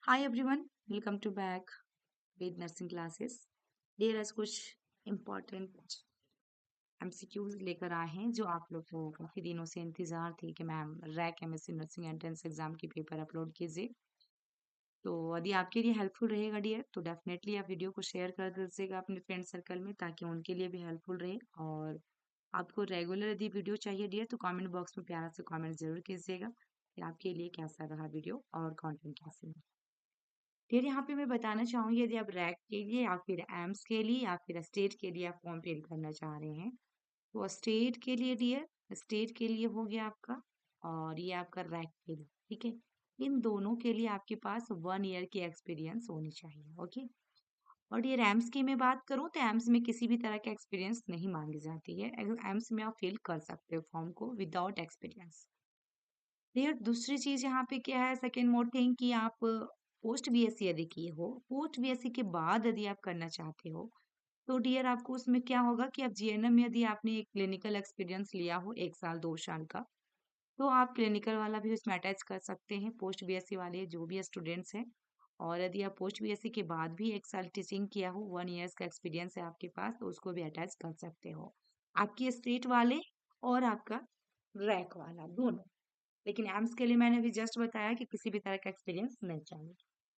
Hi everyone, welcome to back with nursing classes. Dear आज कुछ important MCQs लेकर आए हैं जो आप लोग को काफ़ी दिनों से इंतज़ार थी कि ma'am rack MSc nursing entrance exam की पेपर अपलोड कीजिए। तो यदि आपके लिए हेल्पफुल रहेगा डियर तो डेफिनेटली आप वीडियो को शेयर कर दीजिएगा अपने फ्रेंड सर्कल में ताकि उनके लिए भी हेल्पफुल रहे। और आपको रेगुलर यदि वीडियो चाहिए डियर तो कमेंट बॉक्स में प्यारा से कमेंट जरूर कीजिएगा कि आपके लिए कैसा रहा वीडियो और कंटेंट कैसे है। फिर यहाँ पे मैं बताना चाहूंगी यदि आप रैक के लिए या फिर एम्स के लिए या फिर स्टेट के लिए आप फॉर्म फिल करना चाह रहे हैं तो स्टेट के लिए डियर स्टेट के लिए हो गया आपका और ये आपका रैक के लिए। ठीक है, इन दोनों के लिए आपके पास 1 ईयर की एक्सपीरियंस होनी चाहिए। ओके, और ये एम्स की मैं बात करूँ तो एम्स में किसी भी तरह का एक्सपीरियंस नहीं मांगी जाती है। एम्स में आप फिल कर सकते हो फॉर्म को विदाउट एक्सपीरियंस। फिर दूसरी चीज यहाँ पे क्या है, सेकेंड मोर थिंग कि आप पोस्ट बीएससी यदि किए हो, पोस्ट बीएससी के बाद यदि आप करना चाहते हो तो डियर आपको उसमें क्या होगा कि आप जीएनएम में यदि आपने एक क्लिनिकल एक्सपीरियंस लिया हो 1 साल 2 साल का तो आप क्लिनिकल वाला भी उसमें अटैच कर सकते हैं, पोस्ट बीएससी वाले जो भी स्टूडेंट्स हैं। और यदि आप पोस्ट बीएससी के बाद भी 1 साल टीचिंग किया हो, 1 ईयर्स का एक्सपीरियंस है आपके पास, तो उसको भी अटैच कर सकते हो, आपकी स्टेट वाले और आपका रैक वाला दोनों। लेकिन एम्स के लिए मैंने अभी जस्ट बताया कि किसी भी तरह का एक्सपीरियंस नहीं चाहिए।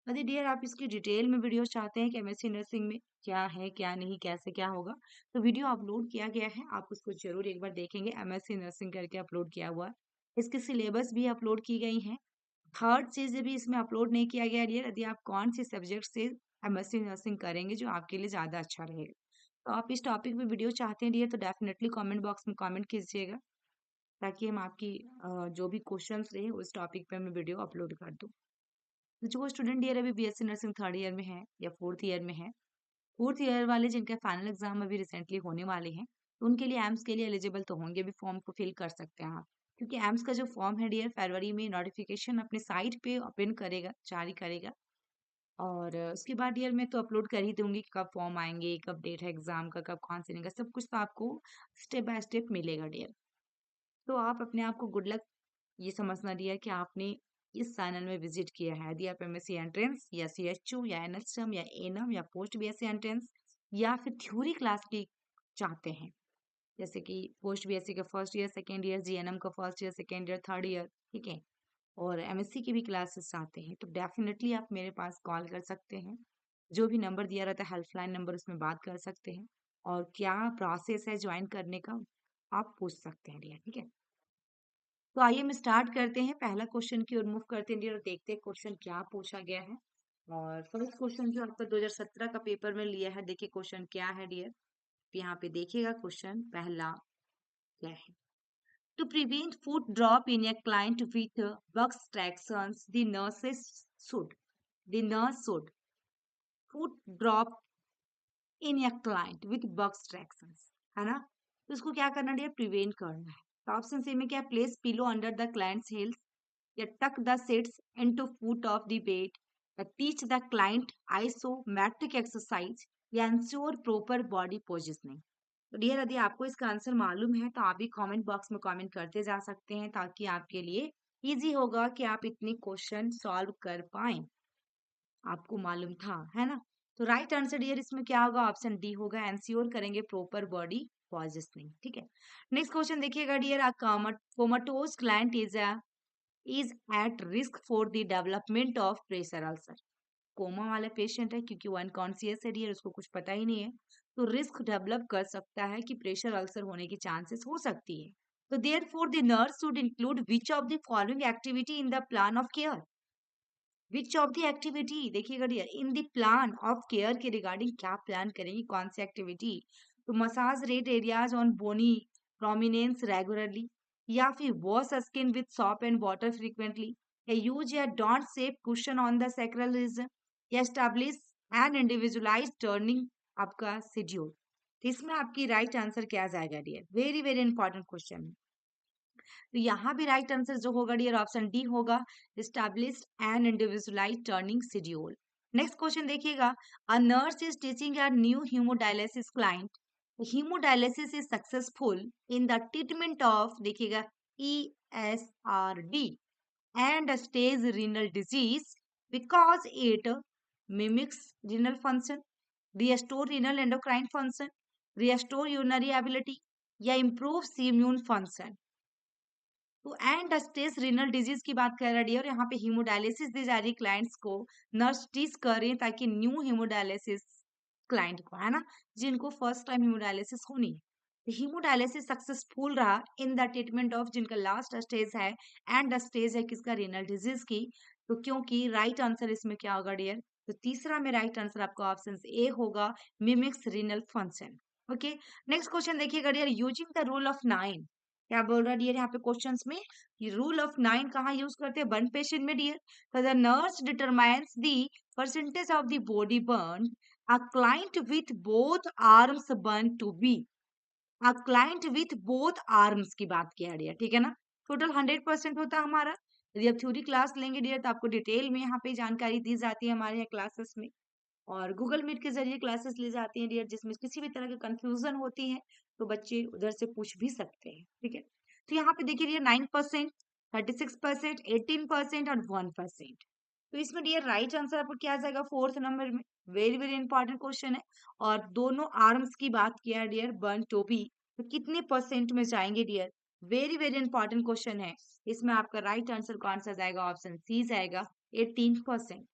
यदि डियर आप इसकी डिटेल में वीडियो चाहते हैं कि एमएससी नर्सिंग में क्या है क्या नहीं कैसे क्या होगा तो वीडियो अपलोड किया गया है, आप उसको जरूर एक बार देखेंगे। एमएससी नर्सिंग करके अपलोड किया हुआ है, इसकी सिलेबस भी अपलोड की गई है। थर्ड चीज भी इसमें अपलोड नहीं किया गया डियर, यदि आप कौन सी सब्जेक्ट से एमएससी नर्सिंग करेंगे जो आपके लिए ज्यादा अच्छा रहेगा। तो आप इस टॉपिक पे वीडियो चाहते हैं डियर तो डेफिनेटली कमेंट बॉक्स में कमेंट कीजिएगा ताकि हम आपकी जो भी क्वेश्चंस रहे उस टॉपिक पे मैं वीडियो अपलोड कर दूँ। तो जो स्टूडेंट ईयर अभी बीएससी नर्सिंग 3rd ईयर में है या 4th ईयर में है, 4th ईयर वाले जिनके फाइनल एग्जाम अभी रिसेंटली होने वाले हैं तो उनके लिए एम्स के लिए एलिजिबल तो होंगे, भी फॉर्म को फिल कर सकते हैं आप। क्योंकि एम्स का जो फॉर्म है डियर फरवरी में नोटिफिकेशन अपने साइट पे ओपन करेगा, जारी करेगा। और उसके बाद डियर मैं तो अपलोड कर ही दूंगी कि कब फॉर्म आएंगे, कब डेट है एग्जाम का, कब काउंसलिंग का, सब कुछ तो आपको स्टेप बाय स्टेप मिलेगा डियर। तो आप अपने आप को गुड लक ये समझना दिया कि आपने इस चैनल में विजिट किया है। यदि आप एमएससी एंट्रेंस या सीएचयू या एनएचएम या एनएम या पोस्ट बीएससी एंट्रेंस या फिर थ्योरी क्लास की चाहते हैं, जैसे कि पोस्ट बीएससी का first year second year, GNM का first year second year third year, ठीक है, और एमएससी की भी क्लासेस चाहते हैं तो डेफिनेटली आप मेरे पास कॉल कर सकते हैं। जो भी नंबर दिया रहता है हेल्पलाइन नंबर, उसमें बात कर सकते हैं। और क्या प्रोसेस है ज्वाइन करने का आप पूछ सकते हैं डियर, ठीक है। तो आइए हम स्टार्ट करते हैं, पहला क्वेश्चन की ओर मूव करते हैं डियर और देखते हैं क्वेश्चन क्या पूछा गया है। और फर्स्ट क्वेश्चन जो आपका 2017 का पेपर में लिया है, देखिए क्वेश्चन क्या है डियर। यहाँ पे देखिएगा क्वेश्चन पहला क्या है। To prevent food drop in a client with Buck tractions the nurses should the nurse should food drop in a client with Buck tractions, है ना। तो इसको क्या करना डियर, प्रिवेंट करना है। तो ऑप्शन सी में क्या, place pillow under the clients health, या tuck the seats into foot of the bed, या teach the client isometric exercise, या ensure proper body positioning। तो डियर यदि आपको इसका आंसर मालूम है तो आप भी कमेंट बॉक्स में कमेंट करते जा सकते हैं ताकि आपके लिए इजी होगा कि आप इतने क्वेश्चन सॉल्व कर पाए। आपको मालूम था, है ना। तो राइट आंसर डियर इसमें क्या होगा, ऑप्शन डी होगा, एंश्योर करेंगे प्रॉपर बॉडी पॉजिशनिंग, ठीक है। नेक्स्ट क्वेश्चन देखिएगा dear, a comatose client is at risk for the development of pressure ulcer. Coma वाला पेशेंट है क्योंकि वो अनकॉन्सियस है डियर, उसको कुछ पता ही नहीं है, तो रिस्क डेवलप कर सकता है कि प्रेशर अल्सर होने की चांसेस हो सकती है। तो therefore the nurse should include which of the following activity in the plan of care. Which of the activity देखिएगा dear, in the plan of care के रिगार्डिंग क्या प्लान करेंगे, कौन सी एक्टिविटी। तो massage red areas on bony prominence regularly, या फिर wash skin with soap and water frequently, या यूज या डोंट सेव cushion on the sacral region, या एस्टैब्लिश एन इंडिविजुअलाइज टर्निंग आपका शेड्यूल। तो इसमें आपकी राइट आंसर क्या जाएगा dear, very very important question है। तो यहाँ भी राइट आंसर जो होगा डियर ऑप्शन डी होगा, establish an individualise turning schedule. Next question देखिएगा, a nurse is teaching a new haemodialysis client, haemodialysis is successful in the treatment of देखिएगा ESRD and stage renal disease because it mimics renal function, restore renal endocrine function, restore urinary ability या improves immune function. तो and stage renal disease की बात कर रही है और यहाँ पे हीमोडायलिसिस दी जा रही क्लाइंट्स को, नर्स टीज कर रही है ताकि न्यू हीमोडायलिसिस क्लाइंट को, है ना, जिनको फर्स्ट टाइम हीमोडायलिसिस होनी है, हीमोडायलिसिस सक्सेसफुल रहा इन द ट्रीटमेंट ऑफ जिनका लास्ट स्टेज है एंड स्टेज है किसका, रीनल डिजीज की। तो क्योंकि राइट आंसर इसमें क्या होगा डियर, तो तीसरा में राइट आंसर आपका ऑप्शन ए होगा, mimics renal function. Okay, next question देखिएगा dear, using the rule of 9, क्या बोल रहा है डियर यहाँ पे क्वेश्चंस में, ये रूल ऑफ 9 कहाँ यूज करते हैं, बर्न पेशेंट में डियर। तो the nurse determines the percentage of the body burn a client with both arms burn to be, a client with both arms की बात किया डियर, ठीक है ना। टोटल 100% होता है हमारा। यदि आप थ्योरी क्लास लेंगे डियर तो आपको डिटेल में यहाँ पे जानकारी दी जाती है हमारे यहाँ क्लासेस में, और गूगल मीट के जरिए क्लासेस ली जाती हैं डियर, जिसमें किसी भी तरह की कंफ्यूजन होती है तो बच्चे उधर से पूछ भी सकते हैं, ठीक है। तो यहाँ पे देखिए डियर 9%, 36%, 18% और 1%। तो इसमें डियर राइट आंसर आपको क्या आ जाएगा, फोर्थ नंबर में। वेरी वेरी इंपॉर्टेंट क्वेश्चन है। और दोनों आर्म्स की बात किया है डियर, बर्न टोपी, तो कितने परसेंट में जाएंगे dear, very very important question है। इसमें आपका राइट आंसर कौन सा जाएगा, ऑप्शन सी जाएगा, 18%।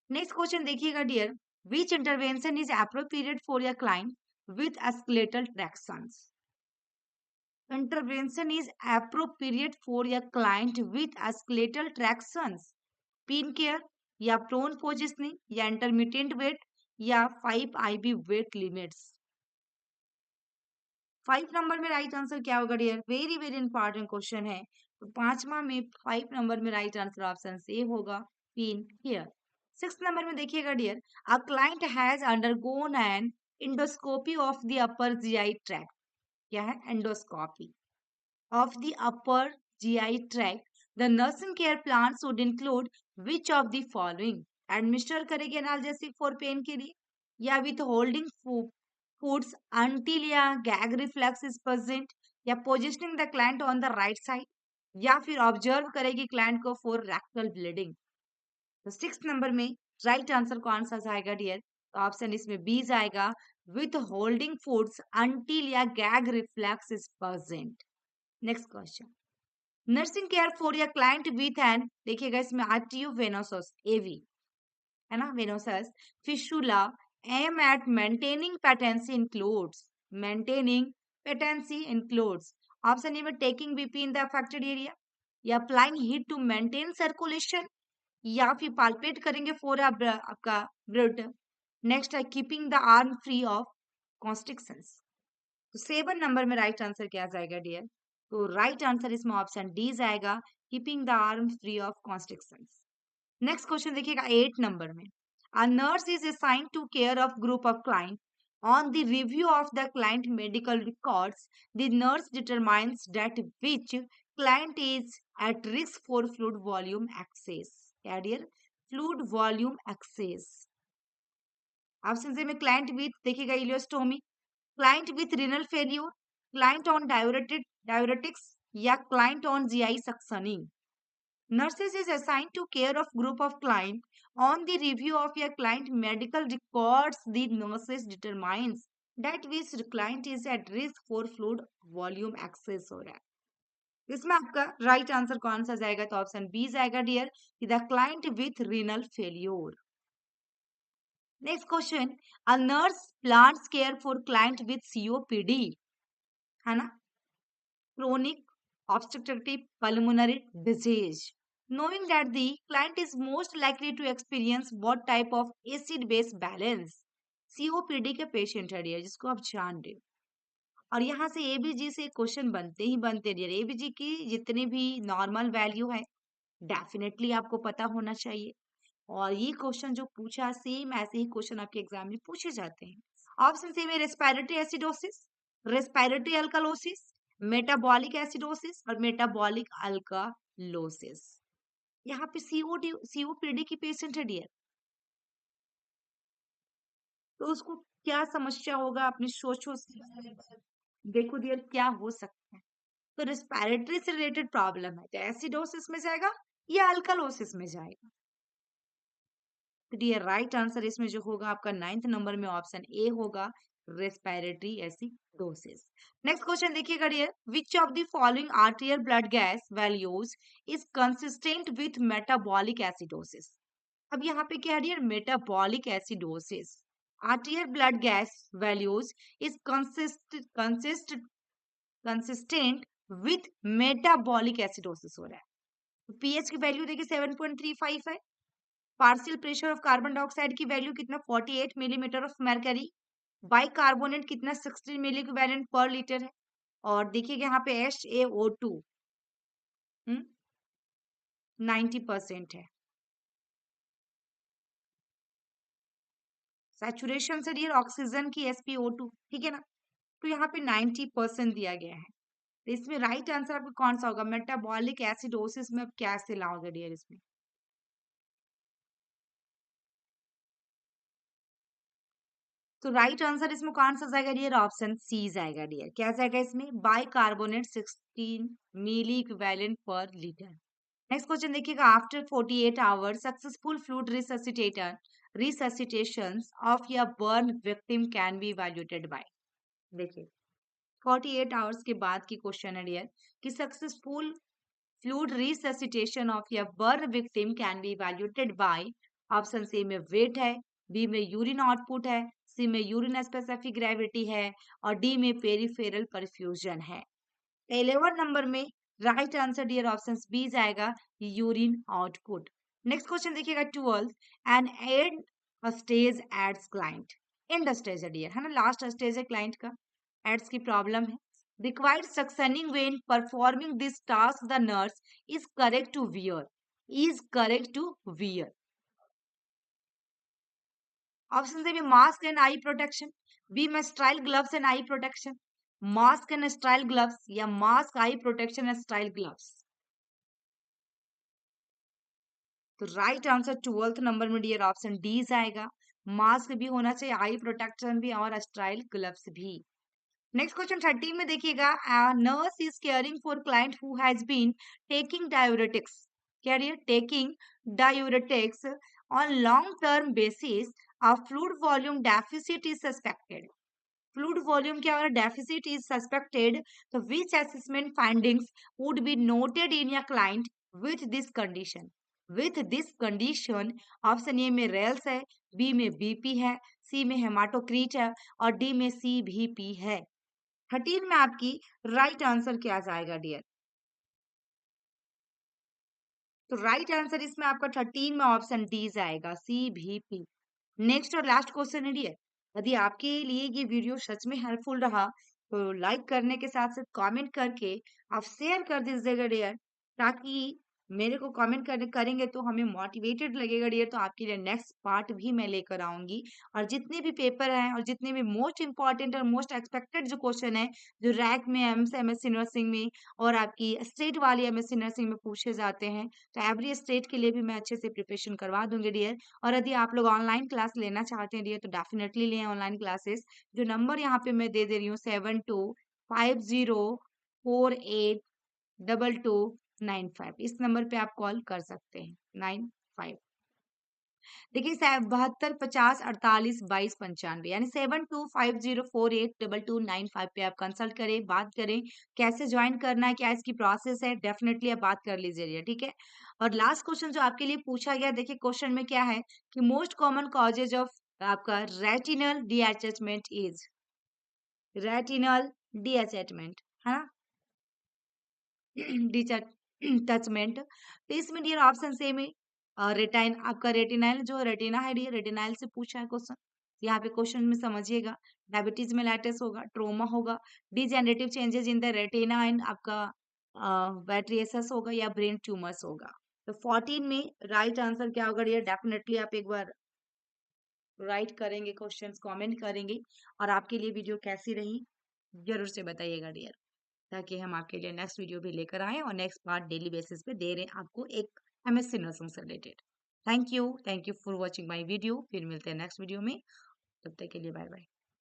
नेक्स्ट क्वेश्चन देखिएगा dear, which intervention is appropriate for a client with skeletal tractions? Intervention is appropriate for a client with skeletal tractions. Pin care या prone positioning या intermittent weight या 5 IB weight limits. 5 number में right answer क्या होगा dear, very very important question है। तो पांचवा में 5 नंबर में राइट आंसर ऑप्शन सी होगा, पिन हियर। 6 नंबर में देखिएगा dear, a client has undergone an endoscopy of the upper GI tract, क्या है, endoscopy of the upper GI tract, the nursing care plan should include which of the following? Administer करेगी analgesic for pain के लिए, या withholding foods until या gag reflex is present, या positioning the client on the right side, या फिर observe करेगी client को फॉर रेक्टल ब्लीडिंग। तो 6 नंबर में राइट आंसर कौन सा जाएगा डियर, तो ऑप्शन इसमें बी जाएगा, विथ होल्डिंग फूड्स अंटिल या gag reflex is present. Next question, nursing care for या क्लाइंट विथ एन, देखिएगा इसमें आर्टियो वेनोसस एवी, है ना, venous fistula, aim at maintaining patency includes, maintaining patency includes option A में taking BP in the affected area, या applying heat to maintain circulation, या फिर palpate करेंगे फॉर आपका ब्लड। नेक्स्ट है keeping the arm free of constrictions. तो 7 number में right answer क्या जाएगा डियर, तो राइट आंसर इसमें ऑप्शन डी जाएगा, keeping the arm free of constrictions. Next question देखिएगा 8 नंबर में, a nurse is assigned to care of group of client on the review of the client medical records, the nurse determines that which client is at risk for fluid volume excess, क्या dear, fluid volume excess। Option से में client with, देखिएगा ileostomy, client with renal failure, client on diuretics, या client on GI suctioning. Nurses is assigned to care of group of client on the review of your client medical records. The nurses determines that which client is at risk for fluid volume excess हो रहा है। इसमें आपका right answer कौन सा जाएगा, तो option B जाएगा dear, the client with renal failure. Next question, a nurse plans care for client with COPD, है ना, chronic obstructive pulmonary disease, knowing that the client is most likely to experience what type of acid base balance, COPD के patient है dear, जिसको आप जान रहे हो। और यहाँ से एबीजी से क्वेश्चन बनते ही बनते डियर, एबीजी की जितनी भी नॉर्मल वैल्यू है डेफिनेटली आपको पता होना चाहिए, और ये क्वेश्चन जो पूछा सेम ऐसे ही क्वेश्चन आपके एग्जाम में पूछे जाते हैं। ऑप्शन सी में respiratory acidosis, respiratory alkalosis, metabolic acidosis और मेटाबॉलिक अल्कालोसिस। यहाँ पे सीओपीडी की पेशेंट है डियर, तो उसको क्या समस्या होगा, अपने सोचो, देखो डियर क्या हो सकता है। तो रेस्पिरेटरी से रिलेटेड प्रॉब्लम है, तो एसिडोसिस में जाएगा या अल्कालोसिस में जाएगा। तो डियर राइट आंसर इसमें जो होगा आपका 9th नंबर में ऑप्शन ए होगा, रेस्पिरेटरी एसिडोसिस। नेक्स्ट क्वेश्चन देखिएगा dear, which of the following arterial blood gas values is consistent with metabolic acidosis. अब यहाँ पे क्या है dear, metabolic acidosis, arterial blood gas values is consistent with metabolic acidosis हो रहा है। पीएच की वैल्यू देखिए 7.35 है, partial pressure of carbon dioxide की वैल्यू कितना 48 मिलीमीटर ऑफ मरकरी, बाइकार्बोनेट कितना 16 मिली इक्विवेलेंट पर लीटर है, और देखिएगा यहाँ पे HaO2 90% है। सैचुरेशन से डियर ऑक्सीजन की SpO2, ठीक है ना, तो यहाँ पे 90% दिया गया है। तो इसमें राइट आंसर आपका कौन सा होगा, मेटाबॉलिक एसिडोसिस में आप कैसे लाओगे डियर इसमें। तो राइट आंसर इसमें कौन सा जाएगा डियर, ऑप्शन सी जाएगा डियर। क्या जाएगा इसमें, bicarbonate 16 milliequivalent per litre. Next question देखिएगा, after 48 hours successful fluid resuscitations of या burn victim can be evaluated by. देखिए 48 आवर्स के बाद की क्वेश्चन है डियर कि सक्सेसफुल फ्लूइड रिससिटेशन ऑफ या burn victim can be evaluated by, option C में वेट है, बी में यूरिन आउटपुट है, सी में यूरिन स्पेसिफिक ग्रेविटी है, और डी में पेरिफेरल परफ्यूजन है। 11 नंबर में right answer dear option B जाएगा, यूरिन आउटपुट। नेक्स्ट क्वेश्चन देखिएगा 12, an end stage AIDS client, end stage है डियर, है ना, लास्ट स्टेज है क्लाइंट का, एड्स की प्रॉब्लम है, required suctioning when performing this task the nurse is correct to wear, is correct to wear. Option A में mask and eye protection, B में sterile gloves and eye protection, mask and sterile gloves, या mask eye protection and sterile gloves. तो right answer 12th number में dear option D जाएगा, mask भी होना चाहिए, eye protection भी, और स्टाइल ग्लव्स भी। नेक्स्ट क्वेश्चन 13 में देखिएगा, nurse is caring for client who has been taking diuretics, क्या dear, taking diuretics on long term basis, a fluid volume deficit is suspected, fluid volume क्या हो रहा है, deficit is suspected, so which assessment findings would be noted in a client with this condition, with this condition। Option A में rails है, B में BP है, सी में हेमाटोक्रीट है, और डी में CVP है। 13 में आपकी राइट आंसर क्या जाएगा डियर, तो राइट आंसर इसमें आपका 13 में ऑप्शन डी जाएगा, CVP। नेक्स्ट और लास्ट क्वेश्चन है डियर, यदि आपके लिए ये वीडियो सच में हेल्पफुल रहा तो लाइक करने के साथ साथ कमेंट करके आप शेयर कर दीजिएगा डियर, ताकि मेरे को कमेंट करेंगे तो हमें मोटिवेटेड लगेगा डियर, तो आपके लिए नेक्स्ट पार्ट भी मैं लेकर आऊंगी। और जितने भी पेपर हैं और जितने भी मोस्ट इंपॉर्टेंट और मोस्ट एक्सपेक्टेड जो क्वेश्चन है, जो रैक में MSc नर्सिंग में और आपकी स्टेट वाली MSc नर्सिंग में पूछे जाते हैं, तो एवरी स्टेट के लिए भी मैं अच्छे से प्रिपरेशन करवा दूंगी डियर। और यदि आप लोग ऑनलाइन क्लास लेना चाहते हैं डियर, तो डेफिनेटली लें ऑनलाइन क्लासेस। जो नंबर यहाँ पे मैं दे रही हूँ 7250482295, इस नंबर पे आप कॉल कर सकते हैं, 95। देखिए 7250482295, यानी 7250482295 पे आप कंसल्ट करें, बात करें कैसे ज्वाइन करना है, क्या इसकी प्रोसेस है, डेफिनेटली आप बात कर लीजिए, ठीक है। और लास्ट क्वेश्चन जो आपके लिए पूछा गया, देखिए क्वेश्चन में क्या है कि मोस्ट कॉमन कॉजेज ऑफ आपका रेटिनल डीअटैचमेंट इज, रेटिनल डीअटैचमेंट, है ना, डिटचमेंट। तो इसमें डियर ऑप्शन से में रेटाइन, आपका रेटिनाइल जो रेटिना है डियर, रेटिनाइल से पूछा है क्वेश्चन, यहाँ पे क्वेश्चन में समझिएगा, डायबिटीज मेलाइटिस होगा, ट्रोमा होगा, degenerative changes in the retina and आपका वेट्रियसस होगा, या ब्रेन ट्यूमर्स होगा। तो 14 में राइट आंसर क्या होगा डियर, डेफिनेटली आप एक बार राइट करेंगे, क्वेश्चंस कमेंट करेंगे, और आपके लिए वीडियो कैसी रही जरूर से बताइएगा डियर, ताकि हम आपके लिए नेक्स्ट वीडियो भी लेकर आए और नेक्स्ट पार्ट डेली बेसिस पे दे रहे हैं आपको एक MSc नर्सिंग से related. Thank you for watching my video, फिर मिलते हैं नेक्स्ट वीडियो में, तब तक के लिए बाय बाय।